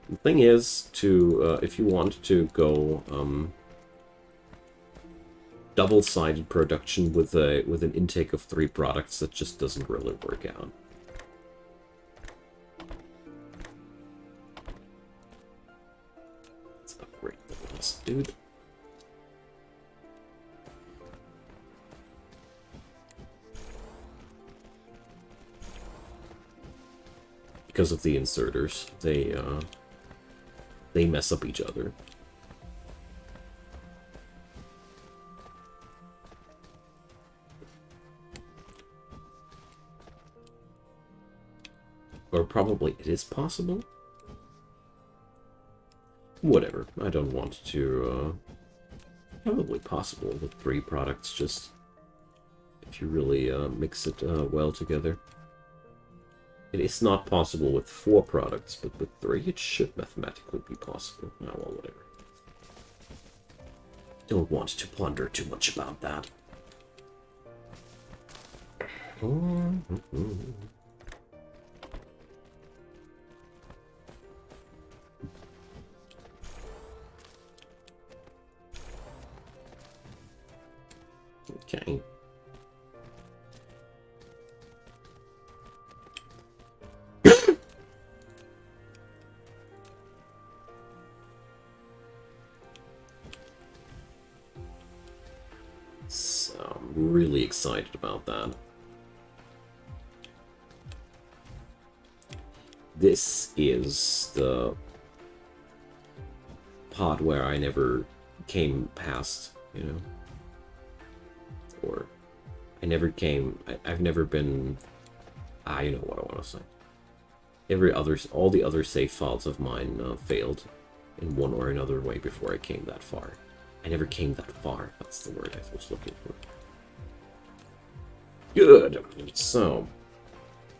A: the thing is, if you want to go double-sided production with an intake of 3 products, that just doesn't really work out. Let's upgrade this dude. Because of the inserters, they mess up each other. Or probably it is possible? Whatever, I don't want to... probably possible with 3 products, just if you really mix it well together. It is not possible with 4 products, but with 3 it should mathematically be possible. Oh, well, whatever. Don't want to ponder too much about that. Okay. So, I'm really excited about that. This is the pod where I never came past, you know? Or I never came... I've never been... you know what I want to say. All the other save files of mine failed in one or another way before I came that far. I never came that far. That's the word I was looking for. Good. So,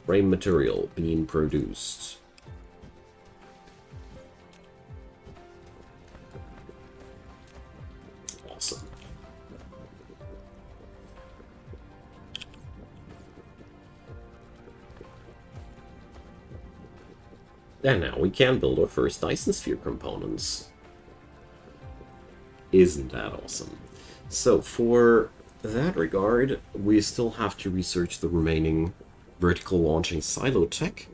A: frame material being produced. Awesome. And now we can build our first Dyson Sphere components. Isn't that awesome? So for that regard, we still have to research the remaining vertical launching silo tech,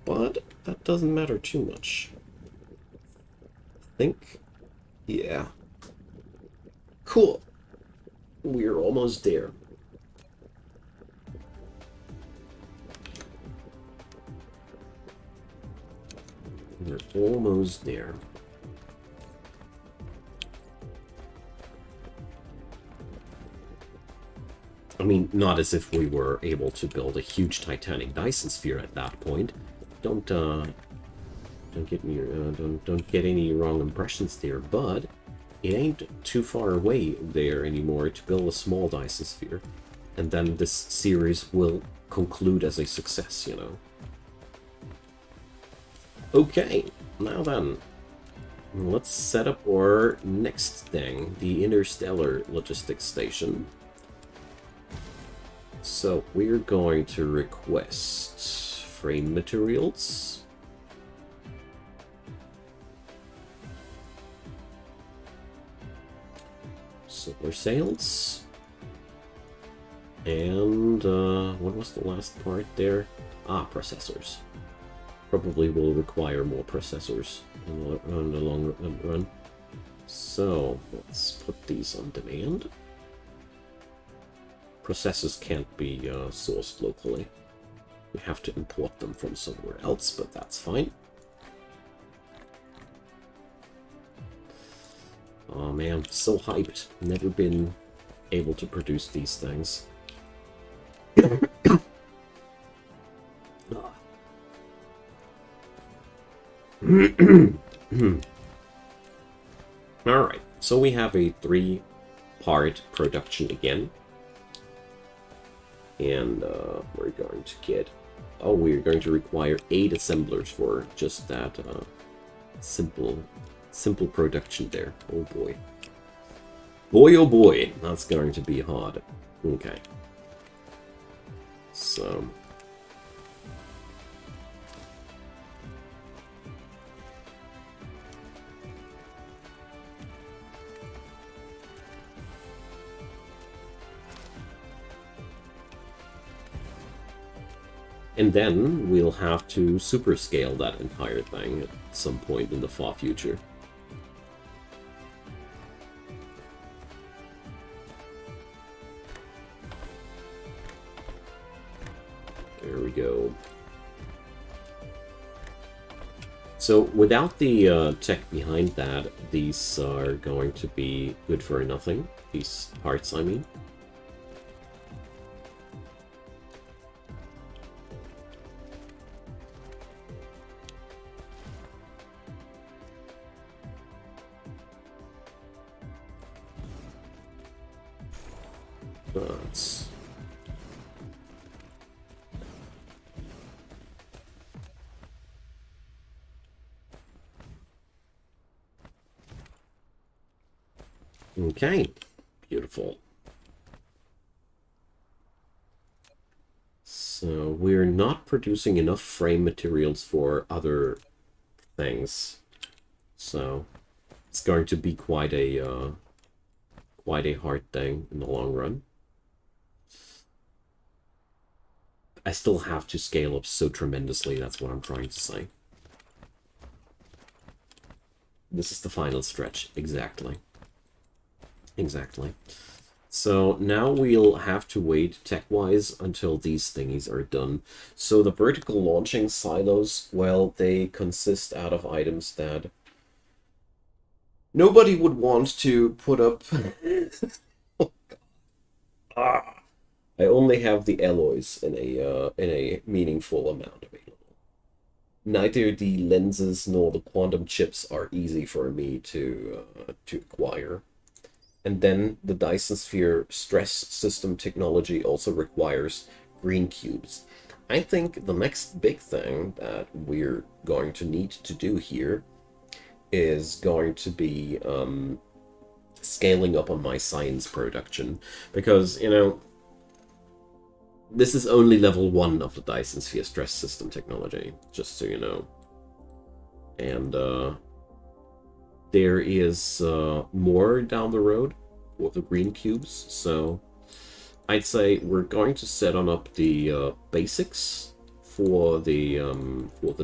A: but that doesn't matter too much. I think, yeah. Cool. We're almost there. We're almost there. I mean, not as if we were able to build a huge Titanic Dyson sphere at that point. Don't get me don't get any wrong impressions there, but it ain't too far away there anymore to build a small Dyson sphere, and then this series will conclude as a success, you know. Okay, now then, let's set up our next thing, the Interstellar Logistics Station. So we're going to request frame materials. Solar sails. And what was the last part there? Processors. Probably will require more processors in the long run. So let's put these on demand. Processors can't be sourced locally. We have to import them from somewhere else, but that's fine. Oh man, so hyped. Never been able to produce these things. Alright, so we have a 3-part production again. And we're going to get... Oh, we're going to require 8 assemblers for just that simple production there. Oh boy. Boy, oh boy, that's going to be hard. Okay. So... And then we'll have to super scale that entire thing at some point in the far future. There we go. So without the tech behind that, these are going to be good for nothing. These parts, I mean. Okay, beautiful. So we're not producing enough frame materials for other things. So it's going to be quite a hard thing in the long run. I still have to scale up so tremendously, that's what I'm trying to say. This is the final stretch, exactly. Exactly. So now we'll have to wait tech-wise until these thingies are done. So the vertical launching silos, well, they consist out of items that nobody would want to put up. Ah, I only have the alloys in a meaningful amount available. Neither the lenses nor the quantum chips are easy for me to acquire. And then the Dyson Sphere stress system technology also requires green cubes. I think the next big thing that we're going to need to do here is going to be scaling up on my science production. Because, you know, this is only level 1 of the Dyson Sphere stress system technology, just so you know. And there is more down the road for the green cubes, so I'd say we're going to set on up the basics for the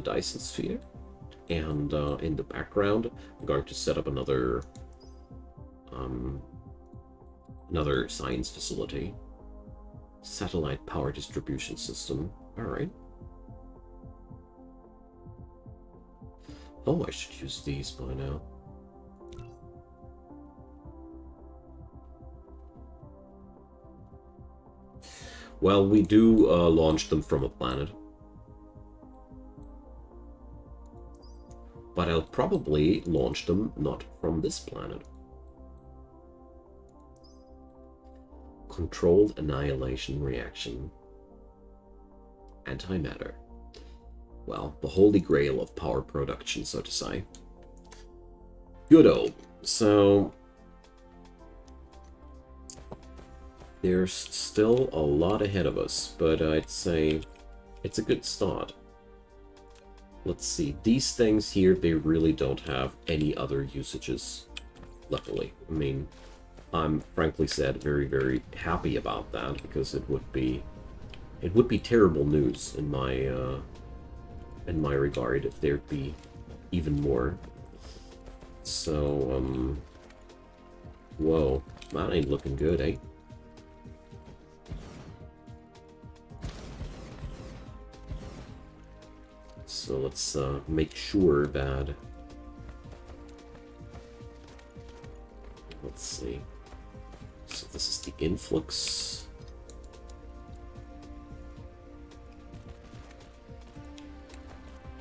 A: Dyson Sphere, and in the background I'm going to set up another science facility, satellite power distribution system. All right. Oh, I should use these by now. Well, we do launch them from a planet. But I'll probably launch them not from this planet. Controlled annihilation reaction. Antimatter. Well, the holy grail of power production, so to say. Good-o. So there's still a lot ahead of us, but I'd say it's a good start. Let's see, these things here, they really don't have any other usages, luckily. I mean, I'm frankly said very, very happy about that, because it would be terrible news in my regard if there'd be even more. So, whoa, that ain't looking good, eh? So let's make sure that... Let's see. So this is the influx.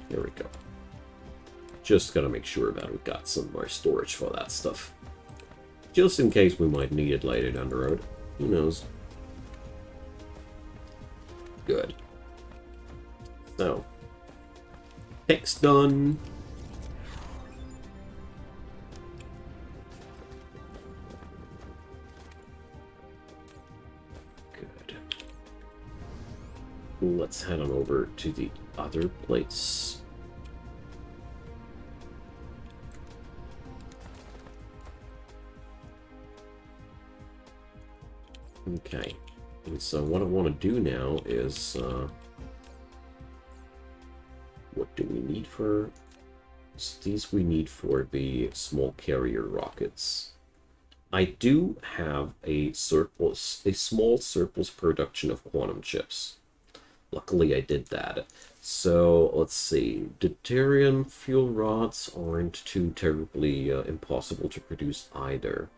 A: There we go. Just gotta make sure that we got some more storage for that stuff. Just in case we might need it later down the road. Who knows? Good. So, text done. Good. Let's head on over to the other place. Okay. And so what I want to do now is... what do we need for... So these we need for the small carrier rockets. I do have a surplus, a small surplus production of quantum chips. Luckily I did that. So let's see, deuterium fuel rods aren't too terribly impossible to produce either.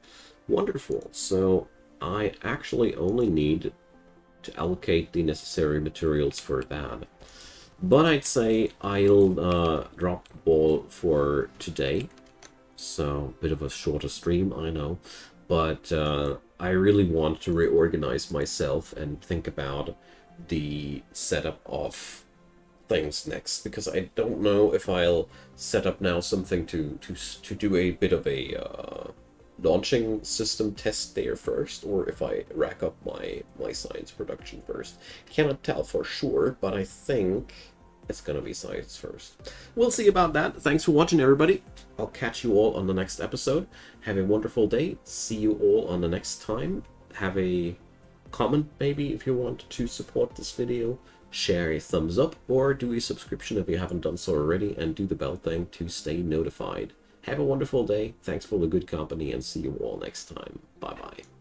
A: Wonderful. So I actually only need to allocate the necessary materials for that. But I'd say I'll drop the ball for today. So, a bit of a shorter stream, I know. But I really want to reorganize myself and think about the setup of things next. Because I don't know if I'll set up now something to do a bit of a launching system test there first, or if I rack up my science production first. Cannot tell for sure, but I think it's gonna be science first. We'll see about that. Thanks for watching, everybody. I'll catch you all on the next episode. Have a wonderful day. See you all on the next time. Have a comment maybe if you want to support this video. Share a thumbs up, or do a subscription if you haven't done so already, and do the bell thing to stay notified. Have a wonderful day. Thanks for the good company, and see you all next time. Bye bye.